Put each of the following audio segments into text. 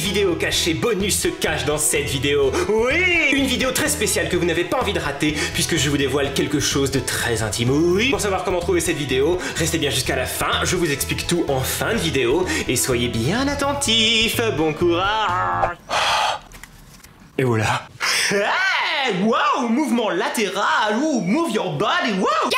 vidéo cachée bonus se cache dans cette vidéo. Oui, une vidéo très spéciale que vous n'avez pas envie de rater puisque je vous dévoile quelque chose de très intime. Oui, pour savoir comment trouver cette vidéo, restez bien jusqu'à la fin, je vous explique tout en fin de vidéo et soyez bien attentifs. Bon courage. Et voilà. Hey, wow, mouvement latéral, ou move your body, wow.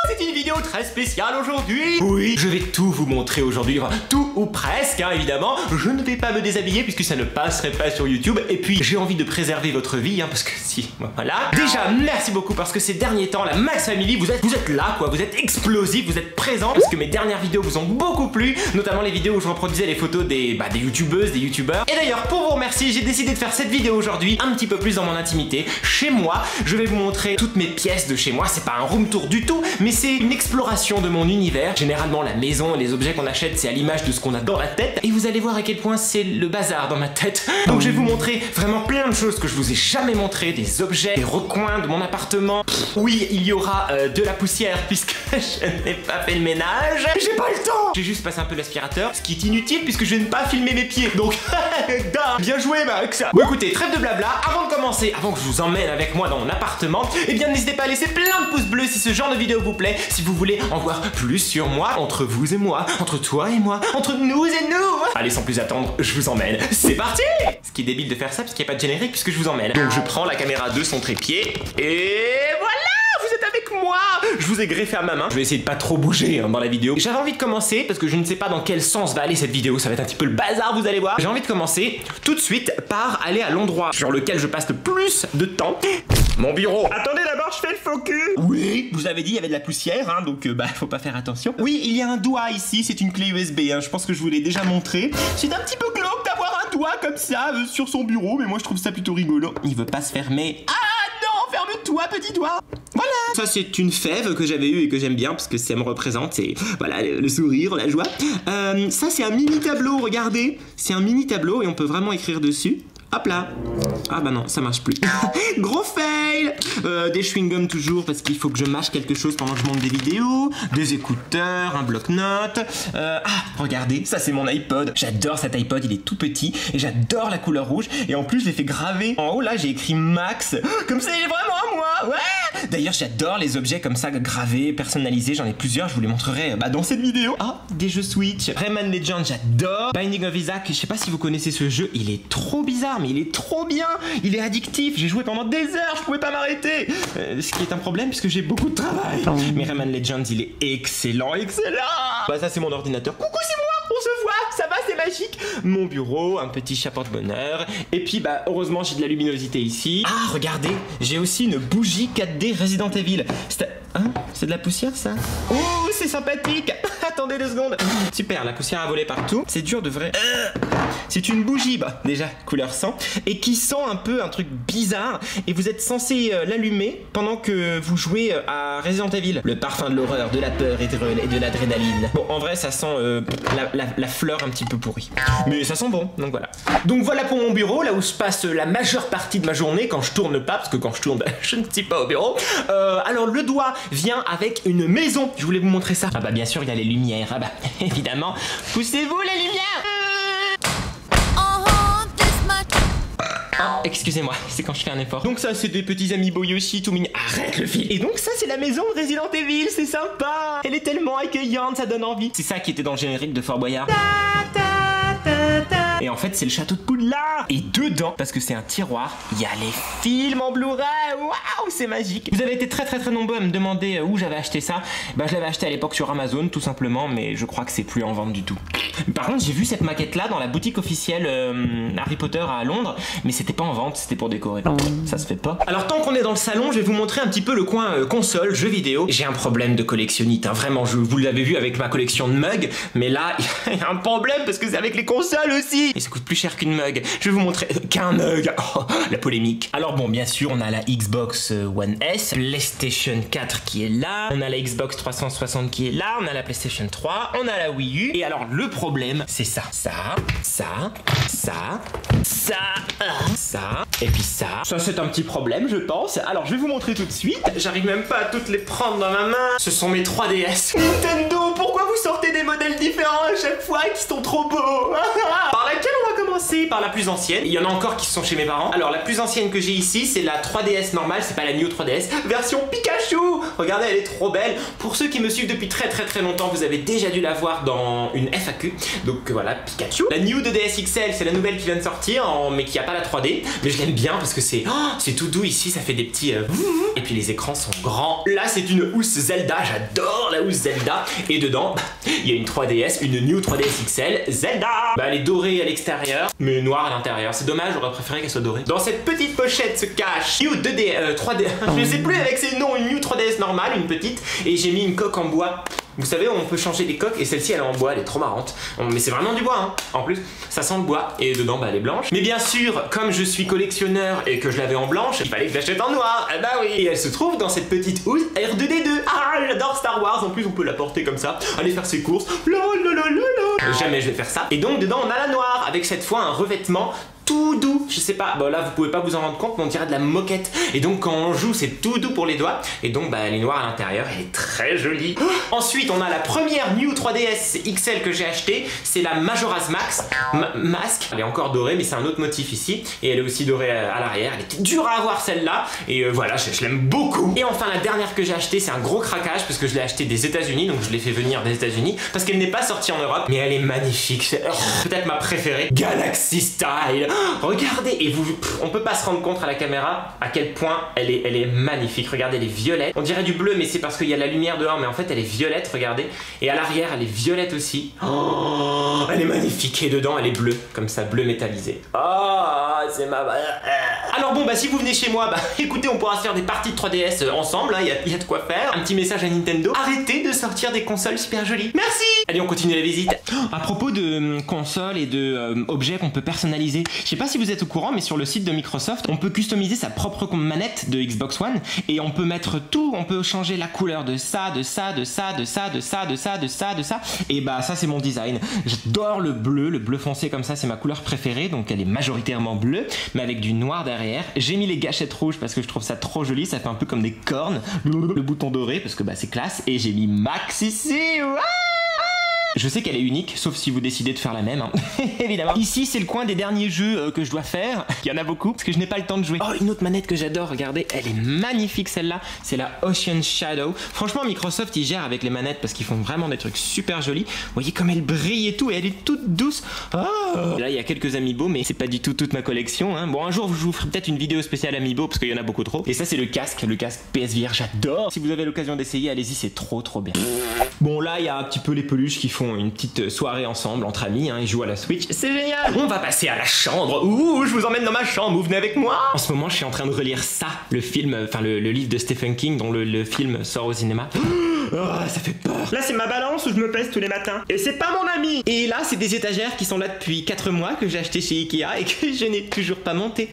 C'est une vidéo très spéciale aujourd'hui. Oui, je vais tout vous montrer aujourd'hui, enfin, tout ou presque, hein, évidemment. Je ne vais pas me déshabiller puisque ça ne passerait pas sur YouTube. Et puis, j'ai envie de préserver votre vie, hein, parce que si, voilà. Déjà, merci beaucoup parce que ces derniers temps, la Max Family, vous êtes là, quoi. Vous êtes explosifs, vous êtes présents. Parce que mes dernières vidéos vous ont beaucoup plu, notamment les vidéos où je reproduisais les photos des youtubeuses, des youtubeurs. Et d'ailleurs, pour vous remercier, j'ai décidé de faire cette vidéo aujourd'hui un petit peu plus dans mon intimité, chez moi. Je vais vous montrer toutes mes pièces de chez moi. C'est pas un room tour du tout, mais c'est une exploration de mon univers. Généralement, la maison et les objets qu'on achète, c'est à l'image de ce qu'on a dans la tête. Et vous allez voir à quel point c'est le bazar dans ma tête. Donc je vais vous montrer vraiment plein de choses que je vous ai jamais montré, des objets, des recoins de mon appartement. Oui, il y aura de la poussière puisque je n'ai pas fait le ménage. J'ai pas le temps. J'ai juste passé un peu l'aspirateur, ce qui est inutile puisque je n'ai pas filmé mes pieds. Donc, bien joué Max. Bon écoutez, trêve de blabla. Avant de commencer, avant que je vous emmène avec moi dans mon appartement, eh bien n'hésitez pas à laisser plein de pouces bleus si ce genre de vidéo vous plaît. Si vous voulez en voir plus sur moi, entre vous et moi, entre toi et moi, entre nous et nous. Allez, sans plus attendre, je vous emmène. C'est parti. Ce qui est débile de faire ça parce qu'il n'y a pas de générique puisque je vous emmène. Donc je prends la caméra de son trépied et voilà. Vous êtes avec moi. Je vous ai greffé à ma main. Je vais essayer de pas trop bouger dans la vidéo. J'avais envie de commencer parce que je ne sais pas dans quel sens va aller cette vidéo. Ça va être un petit peu le bazar, vous allez voir. J'ai envie de commencer tout de suite par aller à l'endroit sur lequel je passe le plus de temps. Mon bureau. Attendez, d'abord je fais le focus. Oui, vous avez dit il y avait de la poussière, hein, donc faut pas faire attention. Oui, il y a un doigt ici, c'est une clé USB, hein, je pense que je vous l'ai déjà montré. C'est un petit peu glauque d'avoir un doigt comme ça sur son bureau, mais moi je trouve ça plutôt rigolo. Il veut pas se fermer. Ah non, ferme-toi petit doigt. Voilà. Ça c'est une fève que j'avais eue et que j'aime bien parce que ça me représente, c'est voilà le sourire, la joie. Ça c'est un mini tableau, regardez. C'est un mini tableau et on peut vraiment écrire dessus. Hop là. Ah bah non, ça marche plus. Gros fail. Des chewing-gums toujours parce qu'il faut que je mâche quelque chose pendant que je monte des vidéos. Des écouteurs, un bloc-notes. Ah, regardez, ça c'est mon iPod. J'adore cet iPod, il est tout petit et j'adore la couleur rouge. Et en plus, je l'ai fait graver. En haut là, j'ai écrit Max. Comme ça, il est vraiment à moi. Ouais. D'ailleurs, j'adore les objets comme ça, gravés, personnalisés. J'en ai plusieurs, je vous les montrerai dans cette vidéo. Ah, des jeux Switch. Rayman Legends, j'adore. Binding of Isaac, je sais pas si vous connaissez ce jeu. Il est trop bizarre. Mais il est trop bien, il est addictif, j'ai joué pendant des heures, je pouvais pas m'arrêter. Ce qui est un problème puisque j'ai beaucoup de travail. Mais Rayman Legends, il est excellent, excellent. Bah ça c'est mon ordinateur. Coucou, c'est moi, on se voit, ça va, c'est magique. Mon bureau, un petit chapeau de bonheur. Et puis bah heureusement j'ai de la luminosité ici. Ah regardez, j'ai aussi une bougie 4D Resident Evil. C'est de la poussière ça? Oh c'est sympathique. Attendez 2 secondes. Super, la poussière a volé partout. C'est dur de vrai. C'est une bougie, bah déjà couleur sang, et qui sent un peu un truc bizarre. Et vous êtes censé l'allumer pendant que vous jouez à Resident Evil. Le parfum de l'horreur, de la peur et de l'adrénaline. Bon, en vrai, ça sent la fleur un petit peu pourrie. Mais ça sent bon, donc voilà. Donc voilà pour mon bureau, là où se passe la majeure partie de ma journée quand je tourne pas, parce que quand je tourne, je ne suis pas au bureau. Alors le doigt vient avec une maison. Je voulais vous montrer ça. Ah bah bien sûr, il y a les lumières. Ah bah évidemment. Poussez-vous les lumières. Oh, excusez-moi, c'est quand je fais un effort. Donc ça, c'est des petits amiibo Yoshi tout mignons. Arrête le fil. Et donc ça, c'est la maison de Resident Evil, c'est sympa. Elle est tellement accueillante, ça donne envie. C'est ça qui était dans le générique de Fort Boyard. Et en fait, c'est le château de Poudlard. Et dedans, parce que c'est un tiroir, il y a les films en Blu-ray. Waouh, c'est magique. Vous avez été très nombreux à me demander où j'avais acheté ça. Bah, je l'avais acheté à l'époque sur Amazon, tout simplement, mais je crois que c'est plus en vente du tout. Par contre, j'ai vu cette maquette-là dans la boutique officielle Harry Potter à Londres, mais c'était pas en vente, c'était pour décorer. Ça se fait pas. Alors, tant qu'on est dans le salon, je vais vous montrer un petit peu le coin console, jeux vidéo. J'ai un problème de collectionnite, hein, vraiment. Vous l'avez vu avec ma collection de mugs, mais là, il y a un problème parce que c'est avec les consoles aussi. Et ça coûte plus cher qu'une mug. Je vais vous montrer qu'un mug. Oh, la polémique. Alors bon, bien sûr, on a la Xbox One S, PlayStation 4 qui est là, on a la Xbox 360 qui est là, on a la PlayStation 3, on a la Wii U. Et alors le problème, c'est ça, et puis ça. Ça c'est un petit problème, je pense. Alors je vais vous montrer tout de suite. J'arrive même pas à toutes les prendre dans ma main. Ce sont mes 3DS. Nintendo, pourquoi vous vous sortez des modèles différents à chaque fois qui sont trop beaux. Par laquelle on va commencer? Par la plus ancienne. Il y en a encore qui sont chez mes parents. Alors la plus ancienne que j'ai ici, c'est la 3DS normale, c'est pas la Neo 3DS, version Pikachu. Regardez, elle est trop belle. Pour ceux qui me suivent depuis très longtemps, vous avez déjà dû la voir dans une FAQ. Donc voilà, Pikachu. La New 2DS XL, c'est la nouvelle qui vient de sortir, mais qui a pas la 3D. Mais je l'aime bien parce que c'est tout doux ici, ça fait des petits... Et puis les écrans sont grands. Là, c'est une housse Zelda, j'adore la housse Zelda. Et dedans, il y a une 3DS, une New 3DS XL Zelda. Bah, elle est dorée à l'extérieur, mais noire à l'intérieur. C'est dommage, j'aurais préféré qu'elle soit dorée. Dans cette petite pochette se cache New 2D, 3D... je sais plus avec ses noms, une New 3DS normale, une petite. Et j'ai mis une coque en bois. Vous savez, on peut changer les coques et celle-ci elle est en bois, elle est trop marrante. Mais c'est vraiment du bois, hein. En plus, ça sent le bois et dedans, bah elle est blanche. Mais bien sûr, comme je suis collectionneur et que je l'avais en blanche, il fallait que je l'achète en noir. Ah bah oui. Et elle se trouve dans cette petite housse R2D2. Ah, j'adore Star Wars. En plus, on peut la porter comme ça, aller faire ses courses. Jamais je vais faire ça. Et donc dedans, on a la noire avec cette fois un revêtement tout doux, je sais pas, bon là vous pouvez pas vous en rendre compte mais on dirait de la moquette et donc quand on joue c'est tout doux pour les doigts et donc bah elle est noire à l'intérieur, elle est très jolie. Ensuite on a la première New 3DS XL que j'ai acheté, c'est la Majora's Mask, elle est encore dorée mais c'est un autre motif ici et elle est aussi dorée à l'arrière, elle était dure à avoir celle-là et voilà je l'aime beaucoup. Et enfin la dernière que j'ai acheté c'est un gros craquage parce que je l'ai acheté des États-Unis, donc je l'ai fait venir des États-Unis parce qu'elle n'est pas sortie en Europe mais elle est magnifique, c'est peut-être ma préférée, Galaxy Style. Regardez, et on peut pas se rendre compte à la caméra à quel point elle est magnifique. Regardez, elle est violette. On dirait du bleu, mais c'est parce qu'il y a la lumière dehors, mais en fait elle est violette, regardez. Et à l'arrière, elle est violette aussi. Oh, elle est magnifique. Et dedans, elle est bleue, comme ça, bleu métallisé. Oh, c'est ma... Alors bon, bah si vous venez chez moi, bah écoutez, on pourra se faire des parties de 3DS ensemble, hein, y a de quoi faire. Un petit message à Nintendo. Arrêtez de sortir des consoles super jolies. Merci. Allez, on continue la visite. À propos de consoles et de objets qu'on peut personnaliser, je sais pas si vous êtes au courant, mais sur le site de Microsoft, on peut customiser sa propre manette de Xbox One et on peut mettre tout, on peut changer la couleur de ça, de ça, de ça, de ça, de ça, de ça, de ça, de ça. Et bah ça c'est mon design. J'adore le bleu foncé comme ça, c'est ma couleur préférée, donc elle est majoritairement bleue, mais avec du noir derrière. J'ai mis les gâchettes rouges parce que je trouve ça trop joli, ça fait un peu comme des cornes. Le bouton doré parce que bah c'est classe. Et j'ai mis Max ici. Je sais qu'elle est unique, sauf si vous décidez de faire la même, hein. Évidemment. Ici, c'est le coin des derniers jeux que je dois faire. Il y en a beaucoup, parce que je n'ai pas le temps de jouer. Oh, une autre manette que j'adore, regardez, elle est magnifique celle-là. C'est la Ocean Shadow. Franchement, Microsoft, ils gèrent avec les manettes parce qu'ils font vraiment des trucs super jolis. Vous voyez comme elle brille et tout, et elle est toute douce. Oh. Là, il y a quelques amiibo, mais c'est pas du tout toute ma collection, hein. Bon, un jour, je vous ferai peut-être une vidéo spéciale amiibo, parce qu'il y en a beaucoup trop. Et ça, c'est le casque PSVR, j'adore. Si vous avez l'occasion d'essayer, allez-y, c'est trop bien. Bon, là, il y a un petit peu les peluches qui font une petite soirée ensemble entre amis, hein, ils jouent à la Switch, c'est génial. On va passer à la chambre. Ouh, je vous emmène dans ma chambre, vous venez avec moi. En ce moment, je suis en train de relire ça, le film, enfin le livre de Stephen King dont le film sort au cinéma. Oh, ça fait peur. Là, c'est ma balance où je me pèse tous les matins. Et c'est pas mon ami. Et là, c'est des étagères qui sont là depuis 4 mois que j'ai acheté chez Ikea et que je n'ai toujours pas monté.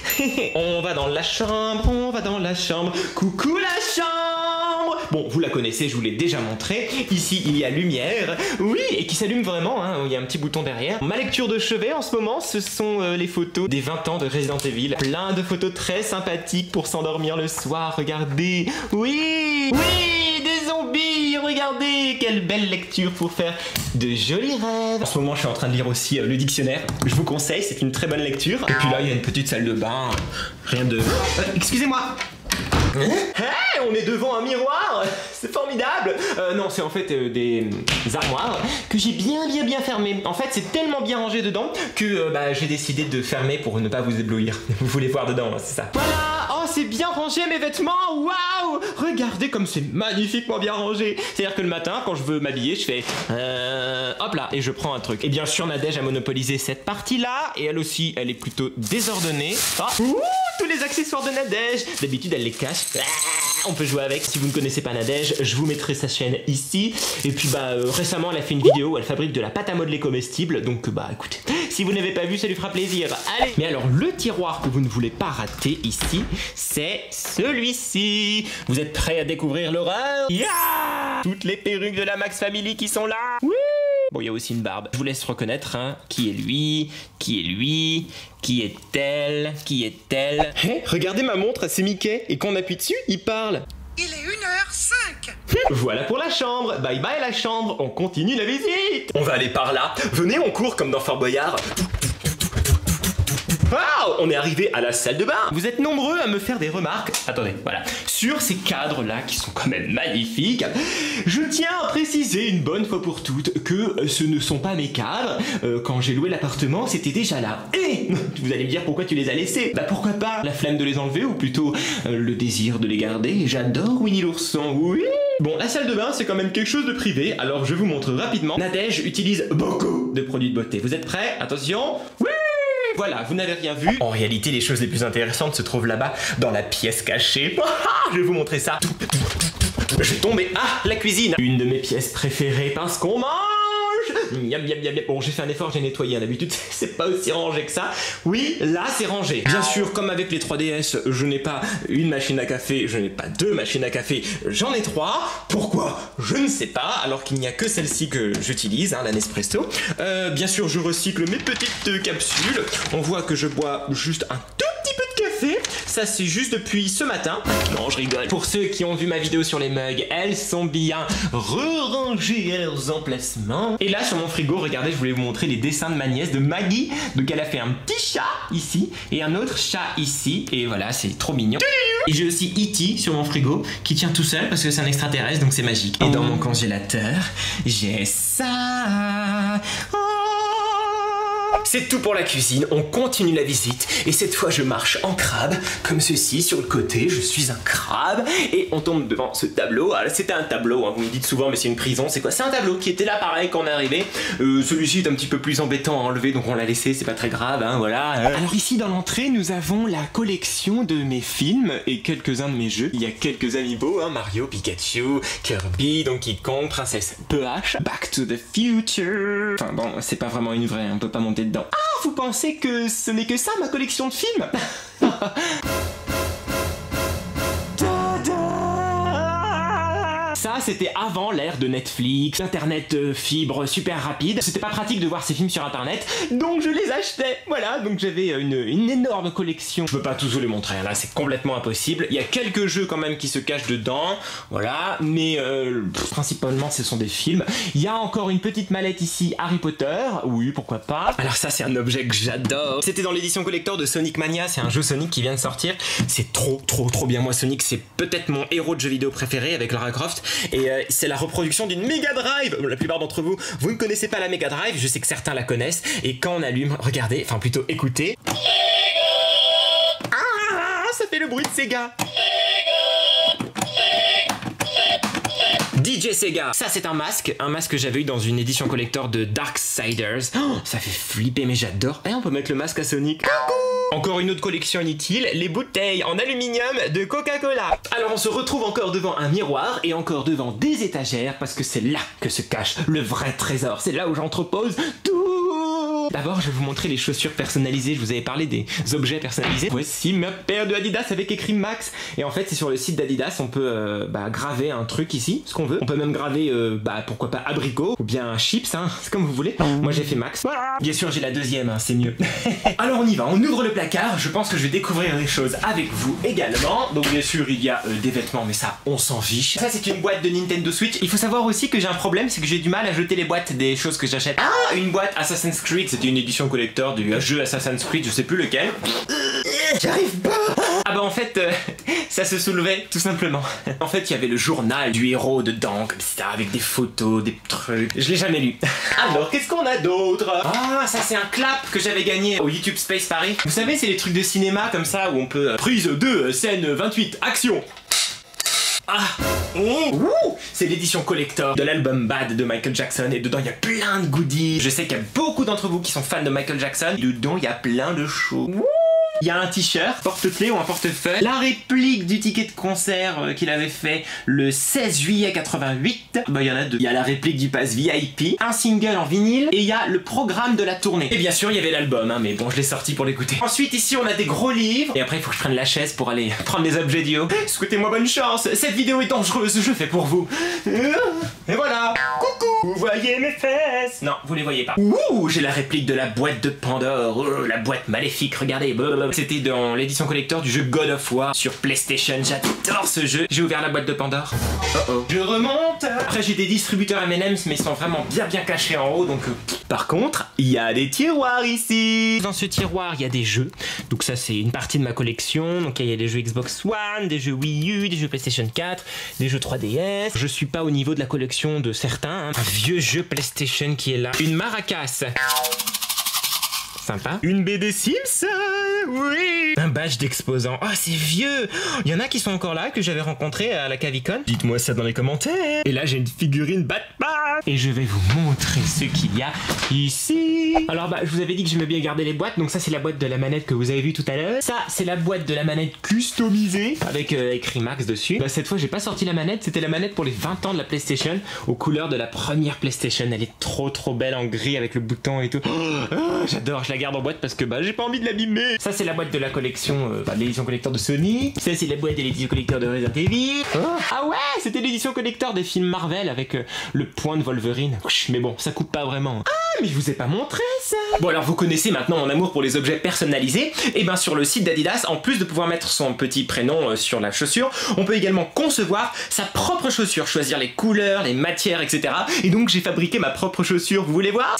On va dans la chambre, on va dans la chambre. Coucou la chambre. Bon, vous la connaissez, je vous l'ai déjà montré. Ici, il y a lumière. Oui, et qui s'allume vraiment, hein. Il y a un petit bouton derrière. Ma lecture de chevet en ce moment, ce sont les photos des 20 ans de Resident Evil. Plein de photos très sympathiques pour s'endormir le soir. Regardez. Oui, des zombies. Regardez, quelle belle lecture pour faire de jolis rêves. En ce moment, je suis en train de lire aussi le dictionnaire. Je vous conseille, c'est une très bonne lecture. Et puis là, il y a une petite salle de bain. Rien de... excusez-moi. Hey, on est devant un miroir. C'est formidable. Non, c'est en fait des armoires que j'ai bien fermées. En fait, c'est tellement bien rangé dedans que j'ai décidé de fermer pour ne pas vous éblouir. Vous voulez voir dedans, c'est ça. Voilà. Oh, c'est bien rangé mes vêtements. Waouh. Regardez comme c'est magnifiquement bien rangé. C'est-à-dire que le matin, quand je veux m'habiller, je fais hop là et je prends un truc. Et bien sûr, Nadège a monopolisé cette partie-là et elle aussi, elle est plutôt désordonnée. Oh. Ouh, tous les accessoires de Nadège. D'habitude, elle les cache. On peut jouer avec. Si vous ne connaissez pas Nadège, je vous mettrai sa chaîne ici. Et puis récemment elle a fait une vidéo où elle fabrique de la pâte à modeler comestible. Donc écoutez, si vous n'avez pas vu, ça lui fera plaisir. Allez. Mais alors le tiroir que vous ne voulez pas rater ici, c'est celui-ci. Vous êtes prêts à découvrir l'horreur? Toutes les perruques de la Max Family qui sont là. Oui. Bon, il y a aussi une barbe. Je vous laisse reconnaître, hein. Qui est lui? Qui est lui? Qui est-elle? Qui est-elle? Hey, regardez ma montre, c'est Mickey. Et quand on appuie dessus, il parle. Il est 1h05. Voilà pour la chambre. Bye bye la chambre, on continue la visite. On va aller par là. Venez, on court comme dans Fort Boyard. Wow, on est arrivé à la salle de bain. Vous êtes nombreux à me faire des remarques. Attendez, voilà. Sur ces cadres-là qui sont quand même magnifiques, je tiens à préciser une bonne fois pour toutes que ce ne sont pas mes cadres. Quand j'ai loué l'appartement, c'était déjà là. Et vous allez me dire pourquoi tu les as laissés. Bah pourquoi pas la flemme de les enlever ou plutôt le désir de les garder. J'adore Winnie l'ourson, oui. Bon, la salle de bain, c'est quand même quelque chose de privé, alors je vous montre rapidement. Nadège utilise beaucoup de produits de beauté. Vous êtes prêts? Attention. Oui! Voilà, vous n'avez rien vu. En réalité, les choses les plus intéressantes se trouvent là-bas, dans la pièce cachée. Je vais vous montrer ça. Je vais tomber. Ah, la cuisine. Une de mes pièces préférées parce qu'on mange. Miam, miam, miam, miam. Bon, j'ai fait un effort, j'ai nettoyé. D'habitude, c'est pas aussi rangé que ça. Oui, là, c'est rangé. Bien sûr, comme avec les 3DS, je n'ai pas une machine à café, je n'ai pas deux machines à café, j'en ai trois. Pourquoi? Je ne sais pas, alors qu'il n'y a que celle-ci que j'utilise, hein, la Nespresso. Bien sûr, je recycle mes petites capsules. On voit que je bois juste un tout petit peu de café. Ça, c'est juste depuis ce matin. Non, je rigole. Pour ceux qui ont vu ma vidéo sur les mugs, elles sont bien rangées à leurs emplacements. Et là, sur mon frigo, regardez, je voulais vous montrer les dessins de ma nièce, de Maggie. Donc, elle a fait un petit chat ici et un autre chat ici. Et voilà, c'est trop mignon. Et j'ai aussi E.T. sur mon frigo qui tient tout seul parce que c'est un extraterrestre, donc c'est magique. Et dans mon congélateur, j'ai ça. C'est tout pour la cuisine, on continue la visite et cette fois je marche en crabe, comme ceci, sur le côté, je suis un crabe et on tombe devant ce tableau. Alors c'était un tableau, hein, vous me dites souvent mais c'est une prison, c'est quoi? C'est un tableau qui était là pareil quand on est arrivé. Celui-ci est un petit peu plus embêtant à enlever donc on l'a laissé, c'est pas très grave, hein, voilà. Alors ici dans l'entrée nous avons la collection de mes films et quelques-uns de mes jeux. Il y a quelques amiibo, hein, Mario, Pikachu, Kirby, Donkey Kong, Princesse Peach, Back to the Future. Enfin bon, c'est pas vraiment une vraie, on peut pas monter dedans. Ah, vous pensez que ce n'est que ça ma collection de films? Ça, c'était avant l'ère de Netflix, Internet fibre super rapide. C'était pas pratique de voir ces films sur Internet, donc je les achetais. Voilà, donc j'avais une énorme collection. Je peux pas tous vous les montrer, là, c'est complètement impossible. Il y a quelques jeux quand même qui se cachent dedans, voilà, mais principalement ce sont des films. Il y a encore une petite mallette ici, Harry Potter, oui, pourquoi pas. Alors ça, c'est un objet que j'adore. C'était dans l'édition collector de Sonic Mania, c'est un jeu Sonic qui vient de sortir. C'est trop bien. Moi, Sonic, c'est peut-être mon héros de jeu vidéo préféré avec Lara Croft. Et c'est la reproduction d'une Mega Drive. La plupart d'entre vous, vous ne connaissez pas la Mega Drive, je sais que certains la connaissent. Et quand on allume, regardez, enfin plutôt écoutez. Ah, ça fait le bruit de Sega. DJ Sega, ça c'est un masque que j'avais eu dans une édition collector de Darksiders. Oh, ça fait flipper mais j'adore. Et on peut mettre le masque à Sonic. Encore une autre collection inutile, les bouteilles en aluminium de Coca-Cola. Alors on se retrouve encore devant un miroir et encore devant des étagères parce que c'est là que se cache le vrai trésor. C'est là où j'entrepose tout. D'abord, je vais vous montrer les chaussures personnalisées. Je vous avais parlé des objets personnalisés. Voici ma paire de Adidas avec écrit Max. Et en fait, c'est sur le site d'Adidas. On peut graver un truc ici, ce qu'on veut. On peut même graver, pourquoi pas abricot ou bien chips, hein, c'est comme vous voulez. Moi, j'ai fait Max. Voilà. Bien sûr, j'ai la deuxième, hein, c'est mieux. Alors, on y va. On ouvre le placard. Je pense que je vais découvrir des choses avec vous également. Donc, bien sûr, il y a des vêtements, mais ça, on s'en fiche. Ça, c'est une boîte de Nintendo Switch. Il faut savoir aussi que j'ai un problème, c'est que j'ai du mal à jeter les boîtes des choses que j'achète. Ah, une boîte Assassin's Creed. C'était une édition collector du jeu Assassin's Creed, je sais plus lequel. J'arrive pas. Ah bah en fait, ça se soulevait tout simplement. En fait, il y avait le journal du héros dedans, comme ça, avec des photos, des trucs. Je l'ai jamais lu. Alors, qu'est-ce qu'on a d'autre? Ah, ça c'est un clap que j'avais gagné au YouTube Space Paris. Vous savez, c'est les trucs de cinéma comme ça où on peut... Prise 2, scène 28, action. Ah, c'est l'édition collector de l'album Bad de Michael Jackson et dedans il y a plein de goodies. Je sais qu'il y a beaucoup d'entre vous qui sont fans de Michael Jackson. Dedans il y a plein de choses. Il y a un t-shirt, porte-clés ou un portefeuille, la réplique du ticket de concert qu'il avait fait le 16 juillet 88. Bah il y en a deux. Il y a la réplique du pass VIP, un single en vinyle et il y a le programme de la tournée. Et bien sûr il y avait l'album, hein, mais bon je l'ai sorti pour l'écouter. Ensuite ici on a des gros livres et après il faut que je prenne la chaise pour aller prendre les objets du haut. Souhaitez-moi bonne chance, cette vidéo est dangereuse, je fais pour vous. Et voilà. Coucou. Vous voyez mes fesses? Non, vous les voyez pas. Ouh, j'ai la réplique de la boîte de Pandore, la boîte maléfique, regardez. Blablabla. C'était dans l'édition collector du jeu God of War sur PlayStation. J'adore ce jeu. J'ai ouvert la boîte de Pandore. Je remonte. Après j'ai des distributeurs M&M's mais ils sont vraiment bien cachés en haut donc... Par contre, il y a des tiroirs ici. Dans ce tiroir, il y a des jeux. Donc ça c'est une partie de ma collection. Donc il y a des jeux Xbox One, des jeux Wii U, des jeux PlayStation 4, des jeux 3DS. Je suis pas au niveau de la collection de certains. Hein. Un vieux jeu PlayStation qui est là. Une maracas. Sympa. Une BD Sims, oui. Un badge d'exposant. Oh, c'est vieux. Il y en a qui sont encore là, que j'avais rencontré à la Cavicon. Dites-moi ça dans les commentaires. Et là, j'ai une figurine Batman. Et je vais vous montrer ce qu'il y a ici. Alors, bah, je vous avais dit que j'aimais bien garder les boîtes. Donc ça, c'est la boîte de la manette que vous avez vue tout à l'heure. Ça, c'est la boîte de la manette customisée avec écrit Max dessus. Bah, cette fois, j'ai pas sorti la manette. C'était la manette pour les 20 ans de la PlayStation aux couleurs de la première PlayStation. Elle est trop belle en gris avec le bouton et tout. Oh, j'adore. Je la garde en boîte parce que bah j'ai pas envie de l'abîmer. Ça c'est la boîte de la collection, de l'édition collector de Sony. Ça c'est la boîte de l'édition collector de Resident Evil. Ah ouais, c'était l'édition collector des films Marvel avec le point de Wolverine. Mais bon, ça coupe pas vraiment. Ah mais je vous ai pas montré ça. Bon alors vous connaissez maintenant mon amour pour les objets personnalisés. Et ben sur le site d'Adidas, en plus de pouvoir mettre son petit prénom sur la chaussure, on peut également concevoir sa propre chaussure, choisir les couleurs, les matières, etc. Et donc j'ai fabriqué ma propre chaussure. Vous voulez voir?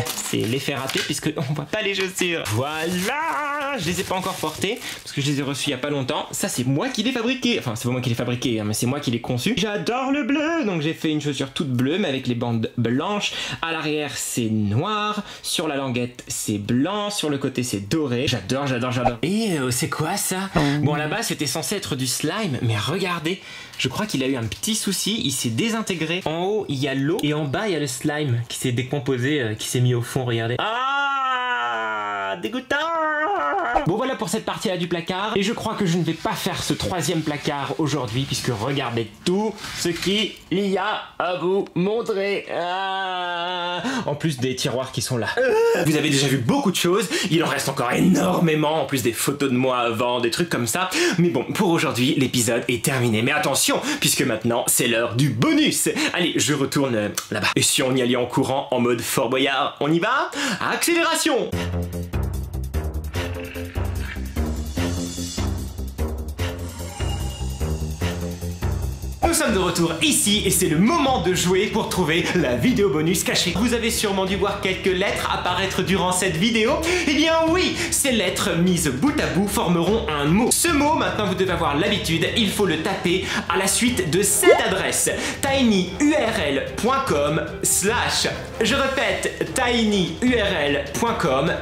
C'est l'effet raté puisque on voit pas les chaussures. Voilà, je les ai pas encore portées parce que je les ai reçues il y a pas longtemps. Ça c'est moi qui l'ai fabriqué. Enfin c'est pas moi qui l'ai fabriqué hein, mais c'est moi qui l'ai conçu. J'adore le bleu, donc j'ai fait une chaussure toute bleue mais avec les bandes blanches. À l'arrière c'est noir, sur la languette c'est blanc, sur le côté c'est doré. J'adore. Et c'est quoi ça? Bon là-bas c'était censé être du slime mais regardez. Je crois qu'il a eu un petit souci, il s'est désintégré. En haut, il y a l'eau et en bas, il y a le slime qui s'est décomposé, qui s'est mis au fond, regardez. Ah, dégoûtant. Bon voilà pour cette partie-là du placard. Et je crois que je ne vais pas faire ce troisième placard aujourd'hui puisque regardez tout ce qu'il y a à vous montrer. En plus des tiroirs qui sont là. Vous avez déjà vu beaucoup de choses, il en reste encore énormément, en plus des photos de moi avant, des trucs comme ça. Mais bon, pour aujourd'hui, l'épisode est terminé. Mais attention, puisque maintenant, c'est l'heure du bonus. Allez, je retourne là-bas. Et si on y allait en courant, en mode Fort Boyard, on y va? Accélération! Nous sommes de retour ici et c'est le moment de jouer pour trouver la vidéo bonus cachée. Vous avez sûrement dû voir quelques lettres apparaître durant cette vidéo. Eh bien oui, ces lettres mises bout à bout formeront un mot. Ce mot, maintenant vous devez avoir l'habitude, il faut le taper à la suite de cette adresse tinyurl.com/, je répète, tinyurl.com/,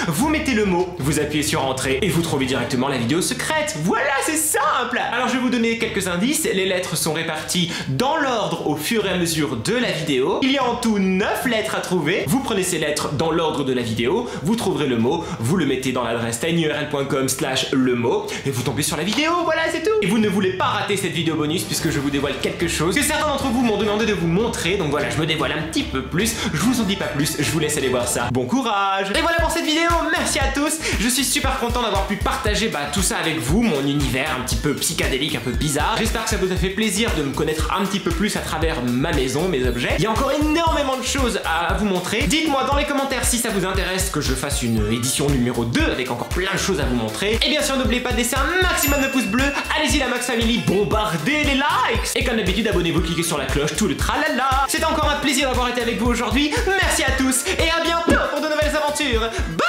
vous mettez le mot, vous appuyez sur entrée et vous trouvez directement la vidéo secrète. Voilà, c'est simple. Alors je vais vous donner quelques indices. Les lettres sont réparties dans l'ordre au fur et à mesure de la vidéo. Il y a en tout 9 lettres à trouver. Vous prenez ces lettres dans l'ordre de la vidéo, vous trouverez le mot, vous le mettez dans l'adresse tinyurl.com/le mot et vous tombez sur la vidéo, voilà c'est tout. Et vous ne voulez pas rater cette vidéo bonus puisque je vous dévoile quelque chose que certains d'entre vous m'ont demandé de vous montrer. Donc voilà, je me dévoile un petit peu plus, je vous en dis pas plus, je vous laisse aller voir ça. Bon courage. Et voilà pour cette vidéo, merci à tous. Je suis super content d'avoir pu partager tout ça avec vous, mon univers un petit peu psychédélique, un peu bizarre. J'espère que ça vous a fait plaisir de me connaître un petit peu plus à travers ma maison, mes objets. Il y a encore énormément de choses à vous montrer. Dites-moi dans les commentaires si ça vous intéresse que je fasse une édition numéro 2 avec encore plein de choses à vous montrer. Et bien sûr, n'oubliez pas de laisser un maximum de pouces bleus. Allez-y la Max Family, bombardez les likes. Et comme d'habitude, abonnez-vous, cliquez sur la cloche, tout le tralala. C'est encore un plaisir d'avoir été avec vous aujourd'hui. Merci à tous et à bientôt pour de nouvelles aventures. Bye.